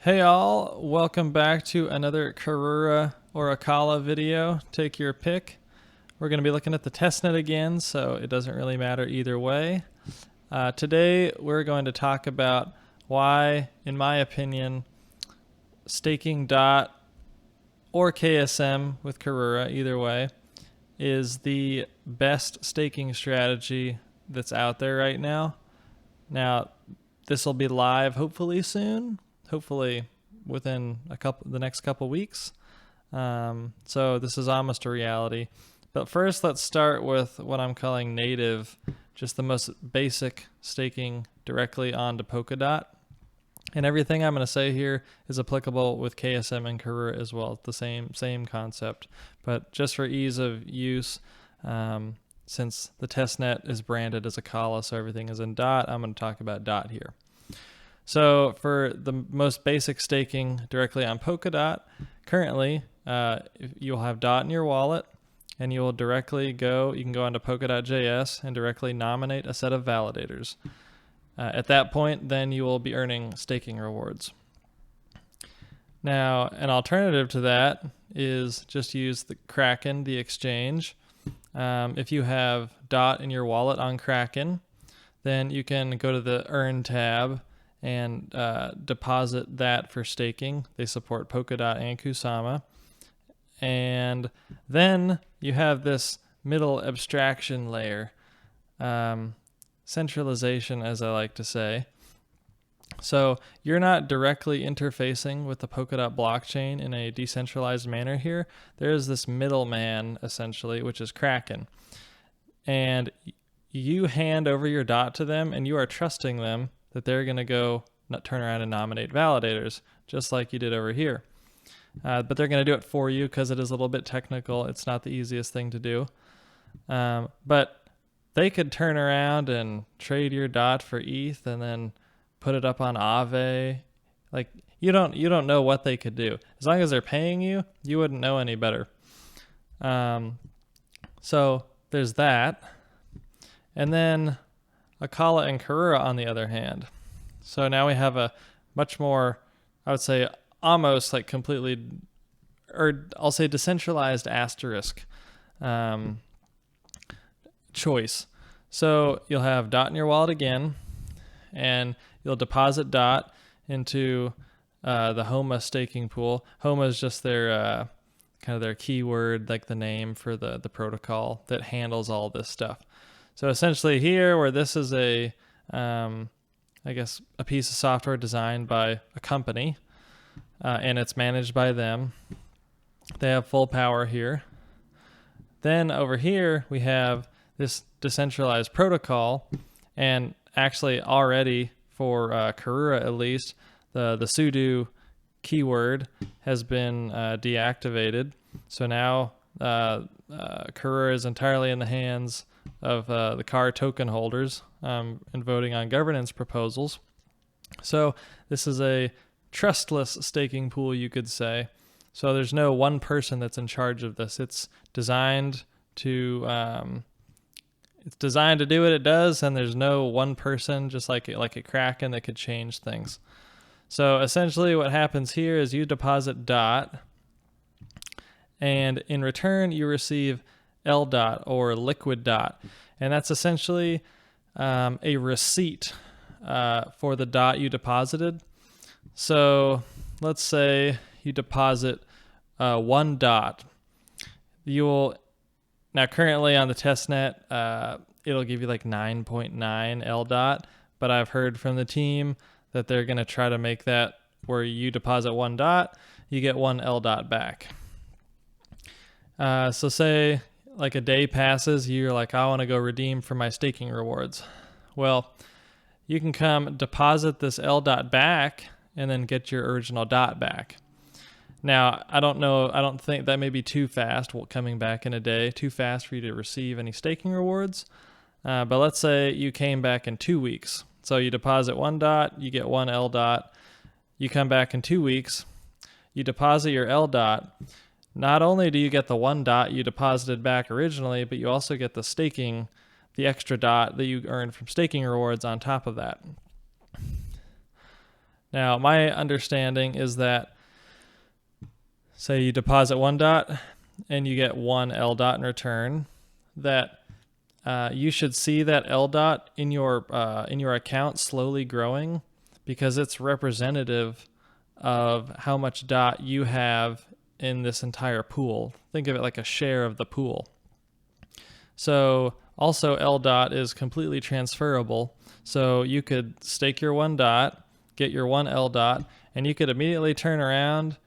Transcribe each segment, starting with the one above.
Hey all, welcome back to another Karura or Acala video. Take your pick. We're going to be looking at the testnet again, so it doesn't really matter either way. Today we're going to talk about why, in my opinion, staking DOT or KSM with Karura, either way, is the best staking strategy that's out there right now. Now, this will be live hopefully soon. Hopefully within the next couple weeks. So this is almost a reality. But first, let's start with what I'm calling native, just the most basic staking directly onto Polkadot. And everything I'm going to say here is applicable with KSM and Karura as well. It's the same concept. But just for ease of use, since the testnet is branded as Acala, so everything is in DOT, I'm going to talk about DOT here. So for the most basic staking directly on Polkadot, currently you'll have DOT in your wallet, and you can go onto Polkadot.js and directly nominate a set of validators. At that point, then you will be earning staking rewards. Now, an alternative to that is just use the Kraken, the exchange. If you have DOT in your wallet on Kraken, then you can go to the Earn tab and deposit that for staking. They support Polkadot and Kusama. And then you have this middle abstraction layer, centralization, as I like to say. So you're not directly interfacing with the Polkadot blockchain in a decentralized manner here. There is this middleman, essentially, which is Kraken. And you hand over your DOT to them, and you are trusting them that they're going to go turn around and nominate validators, just like you did over here. But they're going to do it for you because it is a little bit technical. It's not the easiest thing to do. But they could turn around and trade your DOT for ETH and then put it up on Aave. Like, you don't know what they could do. As long as they're paying you, you wouldn't know any better. So there's that. And then Acala and Karura, on the other hand. So now we have a much more, I would say, almost like completely, or I'll say decentralized asterisk choice. So you'll have DOT in your wallet again, and you'll deposit DOT into the Homa staking pool. Homa is just their kind of their keyword, like the name for the protocol that handles all this stuff. So essentially here, where this is I guess a piece of software designed by a company, and it's managed by them. They have full power here. Then over here, we have this decentralized protocol, and actually already for Karura at least, the sudo keyword has been deactivated. So now Karura is entirely in the hands of the CAR token holders and voting on governance proposals. So this is a trustless staking pool, you could say. So there's no one person that's in charge of this. It's designed to do what it does, and there's no one person, just like a Kraken, that could change things. So essentially what happens here is you deposit DOT, and in return you receive LDOT or liquid DOT, and that's essentially a receipt for the DOT you deposited. So let's say you deposit 1 DOT. Now currently on the testnet, it'll give you like 9.9 LDOT, but I've heard from the team that they're going to try to make that where you deposit 1 DOT, you get 1 LDOT back. So say like a day passes, you're like, I want to go redeem for my staking rewards. Well, you can come deposit this LDOT back and then get your original DOT back. Now, I don't think that may be too fast, coming back in a day, too fast for you to receive any staking rewards. But let's say you came back in 2 weeks. So you deposit 1 DOT, you get 1 LDOT. You come back in 2 weeks, you deposit your LDOT. Not only do you get the 1 DOT you deposited back originally, but you also get the extra DOT that you earned from staking rewards on top of that. Now, my understanding is that, say you deposit 1 dot and you get 1 L dot in return, that you should see that L dot in your account slowly growing, because it's representative of how much dot you have in this entire pool. Think of it like a share of the pool. So also L dot is completely transferable. So you could stake your 1 dot, get your 1 L dot, and you could immediately turn around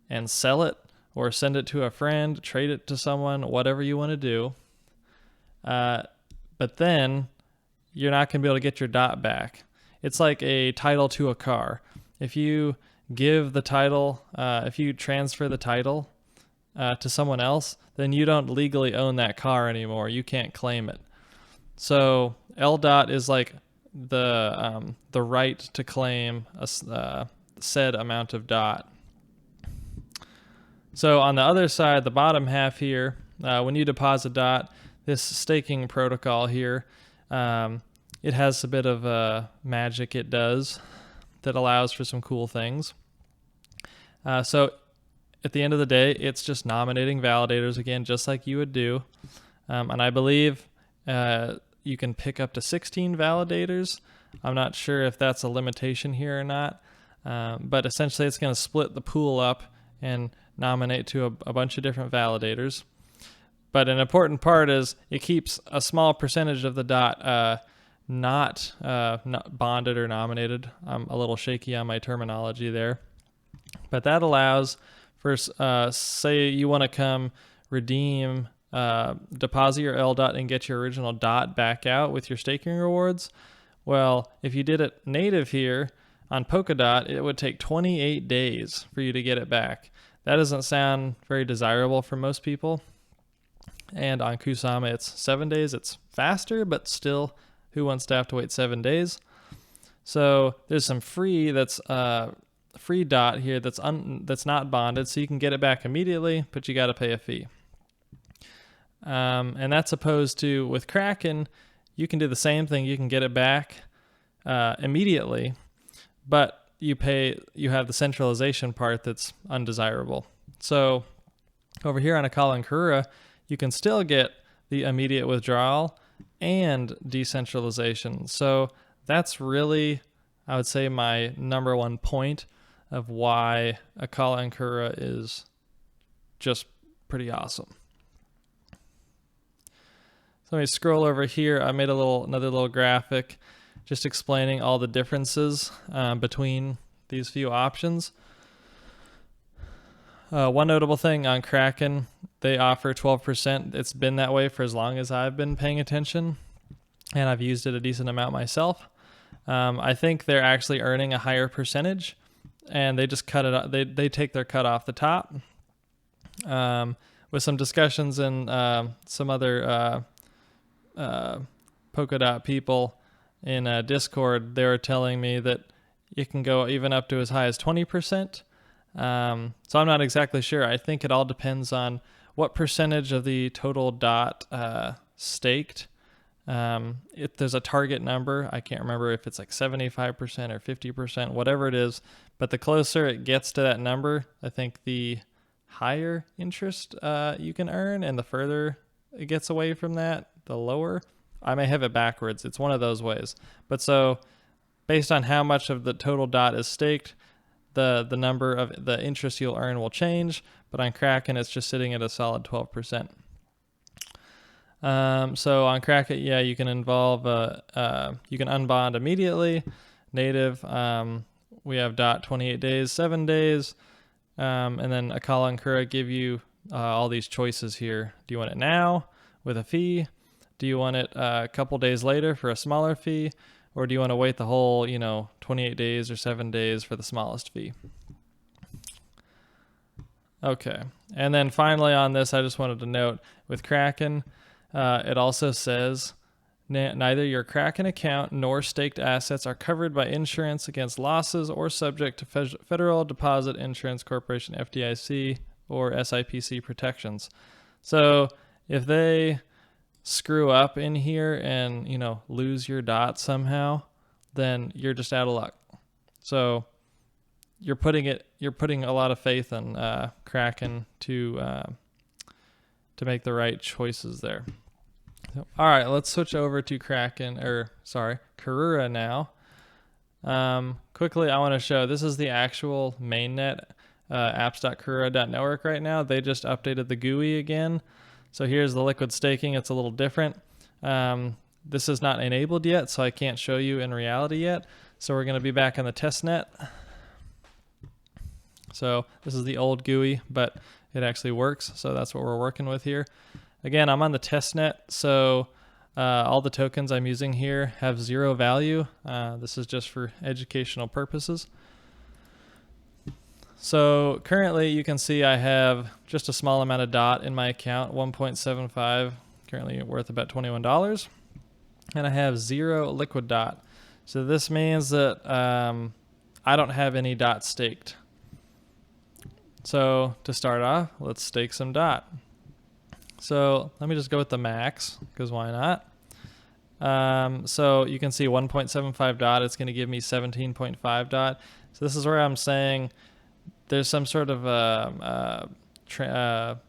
and sell it or send it to a friend, trade it to someone, whatever you want to do. But then you're not going to be able to get your dot back. It's like a title to a car. If you give the title, if you transfer the title to someone else, then you don't legally own that car anymore. You can't claim it. So L dot is like the right to claim a said amount of dot. So on the other side, the bottom half here, when you deposit dot, this staking protocol here, it has a bit of magic it does that allows for some cool things. So at the end of the day, it's just nominating validators again, just like you would do. And I believe you can pick up to 16 validators. I'm not sure if that's a limitation here or not, but essentially it's going to split the pool up and nominate to a bunch of different validators. But an important part is it keeps a small percentage of the dot not bonded or nominated. I'm a little shaky on my terminology there. But that allows for, say you want to come redeem, deposit your L dot and get your original dot back out with your staking rewards. Well, if you did it native here on Polkadot, it would take 28 days for you to get it back. That doesn't sound very desirable for most people. And on Kusama, it's 7 days. It's faster, but still, who wants to have to wait 7 days? So there's some free free dot here that's not bonded, so you can get it back immediately, but you got to pay a fee. And that's opposed to with Kraken, you can do the same thing. You can get it back immediately, but you have the centralization part that's undesirable. So over here on Acala and Karura, you can still get the immediate withdrawal and decentralization. So that's really, I would say, my number one point of why Acala and Karura is just pretty awesome. So let me scroll over here. I made another little graphic just explaining all the differences between these few options. One notable thing on Kraken, they offer 12%. It's been that way for as long as I've been paying attention, and I've used it a decent amount myself. I think they're actually earning a higher percentage, and they just cut it. They take their cut off the top. With some discussions and some other Polkadot people in Discord, they were telling me that it can go even up to as high as 20%. So I'm not exactly sure. I think it all depends on what percentage of the total dot staked. If there's a target number, I can't remember if it's like 75% or 50%, whatever it is. But the closer it gets to that number, I think the higher interest you can earn, and the further it gets away from that, the lower. I may have it backwards. It's one of those ways. But so based on how much of the total dot is staked, the number of the interest you'll earn will change, but on Kraken, it's just sitting at a solid 12%. So on Kraken, yeah, you can you can unbond immediately. Native, we have dot 28 days, 7 days, and then Acala and Karura give you all these choices here. Do you want it now with a fee? Do you want it a couple days later for a smaller fee? Or do you want to wait the whole, 28 days or 7 days for the smallest fee? Okay. And then finally on this, I just wanted to note with Kraken, it also says neither your Kraken account nor staked assets are covered by insurance against losses or subject to Federal Deposit Insurance Corporation, FDIC, or SIPC protections. So if they screw up in here and lose your dot somehow, then you're just out of luck. So you're putting a lot of faith in Kraken to make the right choices there. So, all right, let's switch over to Karura now. Quickly, I want to show, this is the actual mainnet, apps.karura.network right now. They just updated the GUI again. So here's the liquid staking. It's a little different. This is not enabled yet, so I can't show you in reality yet. So we're going to be back on the testnet. So this is the old GUI, but it actually works. So that's what we're working with here. Again, I'm on the testnet, so all the tokens I'm using here have 0 value. This is just for educational purposes. So currently you can see I have just a small amount of DOT in my account, 1.75, currently worth about $21. And I have 0 liquid DOT. So this means that I don't have any DOT staked. So to start off, let's stake some DOT. So let me just go with the max, because why not? So you can see 1.75 DOT, it's going to give me 17.5 DOT. So this is where I'm saying there's some sort of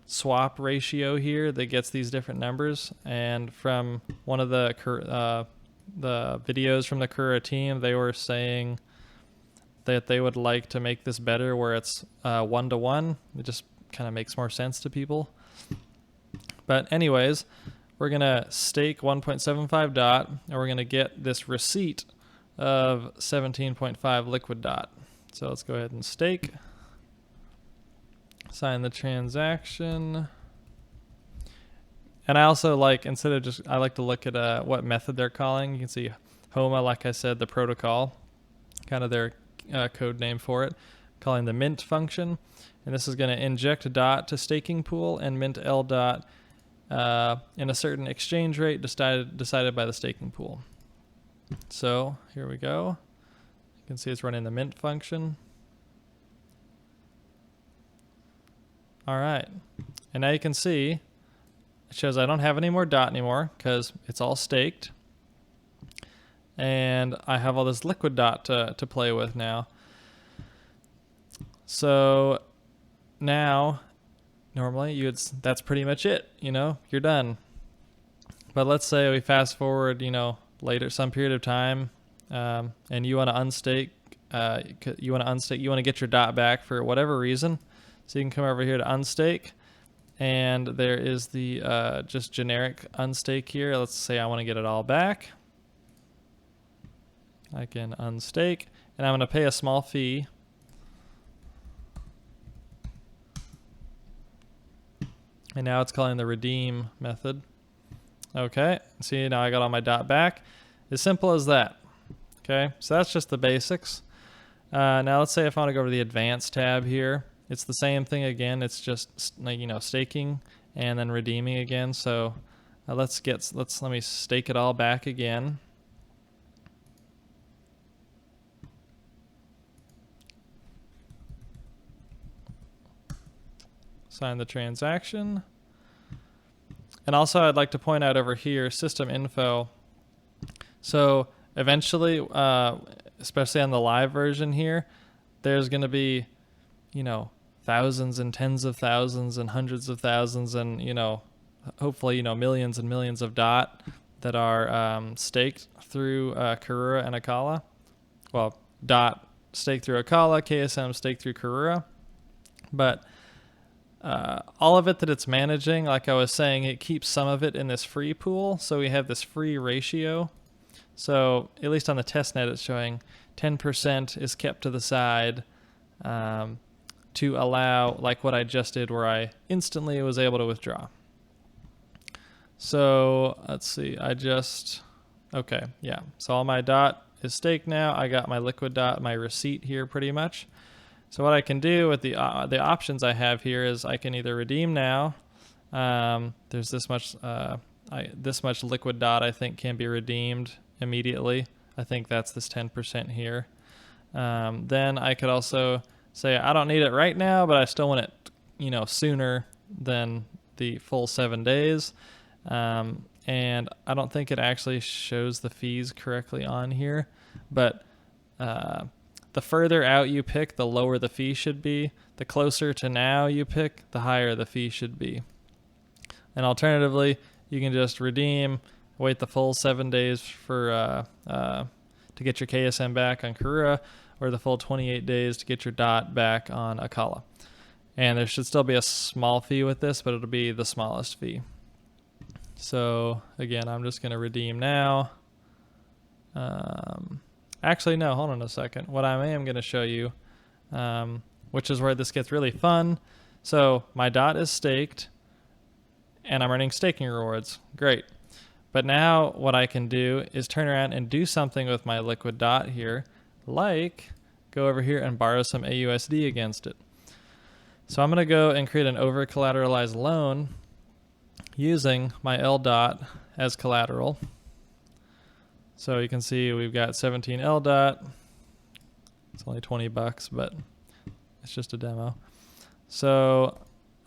swap ratio here that gets these different numbers. And from one of the videos from the Karura team, they were saying that they would like to make this better where it's 1-to-1. It just kind of makes more sense to people. But anyways, we're going to stake 1.75 DOT, and we're going to get this receipt of 17.5 liquid DOT. So let's go ahead and stake. Sign the transaction. And I also like, instead of just, I like to look at what method they're calling. You can see HOMA, like I said, the protocol, kind of their code name for it, calling the mint function. And this is going to inject DOT to staking pool and mint L DOT in a certain exchange rate decided by the staking pool. So here we go. You can see it's running the mint function. All right. And now you can see it shows I don't have any more DOT anymore because it's all staked. And I have all this liquid DOT to play with now. So now, normally that's pretty much it, you're done. But let's say we fast forward, later, some period of time, and you want to unstake, you want to get your DOT back for whatever reason. So you can come over here to unstake, and there is the just generic unstake here. Let's say I want to get it all back. I can unstake, and I'm going to pay a small fee. And now it's calling the redeem method. Okay, see, now I got all my DOT back. As simple as that. Okay, so that's just the basics. Now let's say if I want to go over to the advanced tab here, it's the same thing again. It's just staking and then redeeming again. So let me stake it all back again. Sign the transaction. And also I'd like to point out over here, system info. So eventually, especially on the live version here, there's going to be, thousands and tens of thousands and hundreds of thousands and, hopefully, millions and millions of DOT that are staked through Karura and Acala. Well, DOT staked through Acala, KSM staked through Karura. But all of it that it's managing, like I was saying, it keeps some of it in this free pool. So we have this free ratio. So at least on the testnet, it's showing 10% is kept to the side to allow, like what I just did, where I instantly was able to withdraw. So let's see, okay, yeah. So all my DOT is staked now. I got my liquid DOT, my receipt here pretty much. So what I can do with the options I have here is I can either redeem now. There's this much liquid DOT I think can be redeemed immediately. I think that's this 10% here. Then I could also say I don't need it right now, but I still want it, sooner than the full 7 days. And I don't think it actually shows the fees correctly on here, but the further out you pick, the lower the fee should be. The closer to now you pick, the higher the fee should be. And alternatively, you can just redeem, wait the full 7 days for to get your KSM back on Karura, or the full 28 days to get your DOT back on Acala. And there should still be a small fee with this, but it'll be the smallest fee. So again, I'm just going to redeem now. Actually, no, hold on a second. What I am going to show you, which is where this gets really fun. So my DOT is staked, and I'm earning staking rewards. Great. But now what I can do is turn around and do something with my liquid DOT here, like go over here and borrow some AUSD against it. So I'm going to go and create an over-collateralized loan using my LDOT as collateral. So you can see we've got 17 LDOT. It's only $20, but it's just a demo. So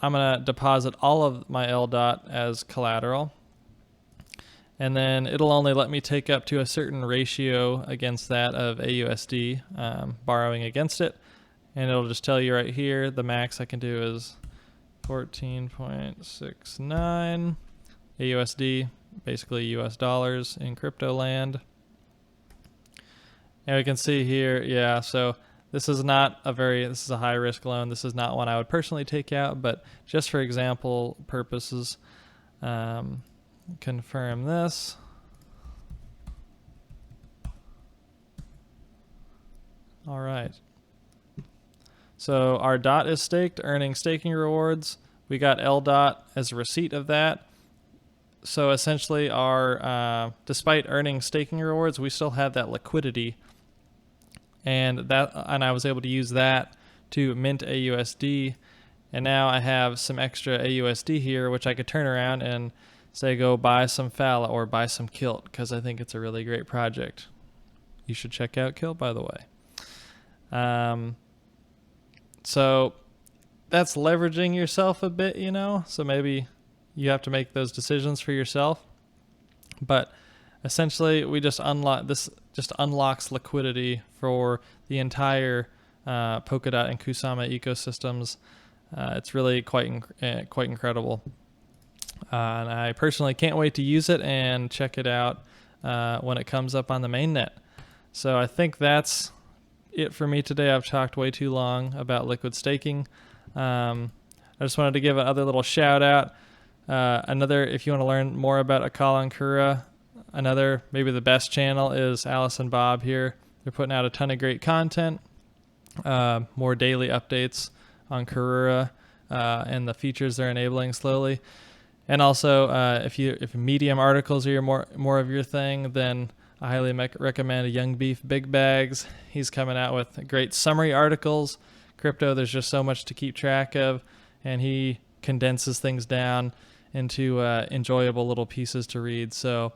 I'm going to deposit all of my LDOT as collateral. And then it'll only let me take up to a certain ratio against that of AUSD, borrowing against it. And it'll just tell you right here, the max I can do is 14.69 AUSD, basically US dollars in crypto land. And we can see here, yeah, so this is not this is a high risk loan. This is not one I would personally take out, but just for example purposes, confirm this. All right. So our DOT is staked, earning staking rewards. We got LDOT as a receipt of that. So essentially our, despite earning staking rewards, we still have that liquidity. And I was able to use that to mint AUSD. And now I have some extra AUSD here, which I could turn around and say, go buy some Fala or buy some Kilt, because I think it's a really great project. You should check out Kilt, by the way. So that's leveraging yourself a bit, you know, so maybe you have to make those decisions for yourself. But essentially we just unlocks liquidity for the entire Polkadot and Kusama ecosystems. It's really quite incredible. And I personally can't wait to use it and check it out when it comes up on the mainnet. So I think that's it for me today. I've talked way too long about liquid staking. I just wanted to give another little shout out. If you want to learn more about Acala and Karura, maybe the best channel is Alice and Bob here. They're putting out a ton of great content, more daily updates on Karura and the features they're enabling slowly. And also, if Medium articles are more of your thing, then I highly recommend Young Beef Big Bags. He's coming out with great summary articles. Crypto, there's just so much to keep track of, and he condenses things down into enjoyable little pieces to read. So,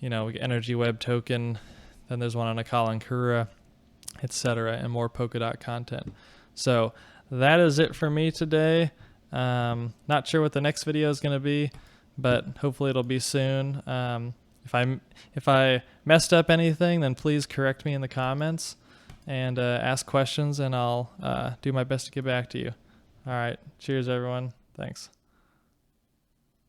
you know, Energy Web Token, then there's one on Acala and Karura, etc., and more Polkadot content. So that is it for me today. Not sure what the next video is going to be, but hopefully it'll be soon. If I messed up anything, then please correct me in the comments and ask questions, and I'll do my best to get back to you. All right. Cheers, everyone. Thanks.